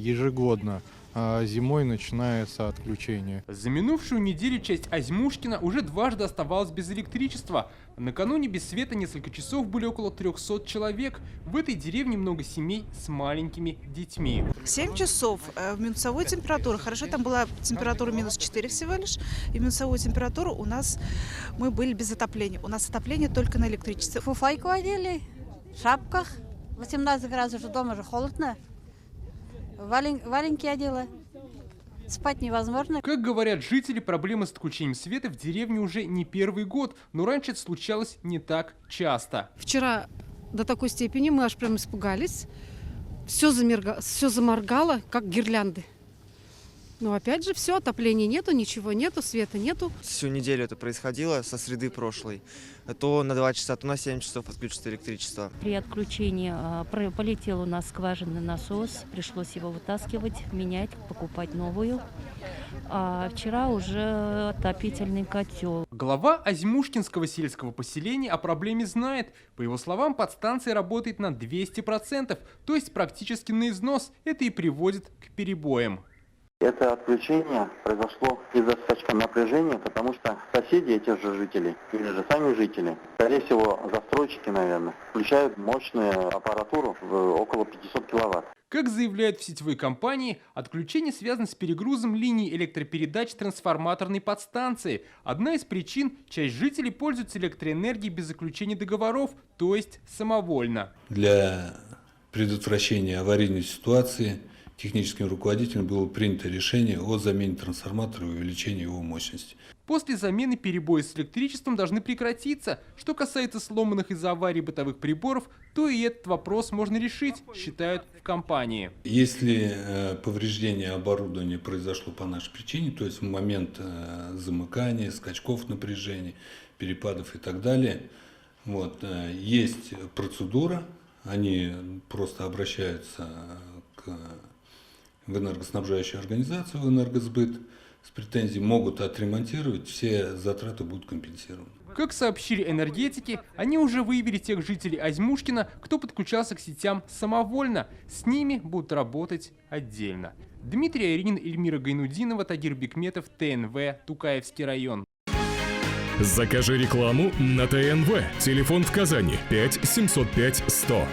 ежегодно. А зимой начинается отключение. За минувшую неделю часть Азьмушкина уже дважды оставалась без электричества. Накануне без света несколько часов были около 300 человек. В этой деревне много семей с маленькими детьми. 7 часов в минусовую температуру. Хорошо, там была температура минус 4 всего лишь. И в минусовую температуру у нас мы были без отопления. У нас отопление только на электричестве. Фуфайку одели, в шапках. 18 градусов, дома же холодно. Валенки одела. Спать невозможно. Как говорят жители, проблемы с отключением света в деревне уже не первый год, но раньше это случалось не так часто. Вчера до такой степени мы аж прям испугались. Все заморгало, как гирлянды. Но опять же все, отопления нету, ничего нету, света нету. Всю неделю это происходило со среды прошлой. То на 2 часа, то на 7 часов отключится электричество. При отключении полетел у нас скважинный насос, пришлось его вытаскивать, менять, покупать новую. А вчера уже отопительный котел. Глава Азьмушкинского сельского поселения о проблеме знает. По его словам, подстанция работает на 200%, то есть практически на износ. Это и приводит к перебоям. Это отключение произошло из-за скачка напряжения, потому что соседи этих же жителей, или же сами жители, скорее всего застройщики, наверное, включают мощную аппаратуру в около 500 киловатт. Как заявляют в сетевой компании, отключение связано с перегрузом линий электропередач трансформаторной подстанции. Одна из причин – часть жителей пользуются электроэнергией без заключения договоров, то есть самовольно. Для предотвращения аварийной ситуации техническим руководителем было принято решение о замене трансформатора и увеличении его мощности. После замены перебои с электричеством должны прекратиться. Что касается сломанных из-за аварии бытовых приборов, то и этот вопрос можно решить, считают в компании. Если повреждение оборудования произошло по нашей причине, то есть в момент замыкания, скачков напряжения, перепадов и так далее, есть процедура, они просто обращаются в энергоснабжающую организацию, в энергосбыт, с претензией могут отремонтировать, все затраты будут компенсированы. Как сообщили энергетики, они уже выявили тех жителей Азьмушкина, кто подключался к сетям самовольно. С ними будут работать отдельно. Дмитрий Айринин, Эльмира Гайнудинова, Тагир Бекметов, ТНВ, Тукаевский район. Закажи рекламу на ТНВ. Телефон в Казани 5 705 100.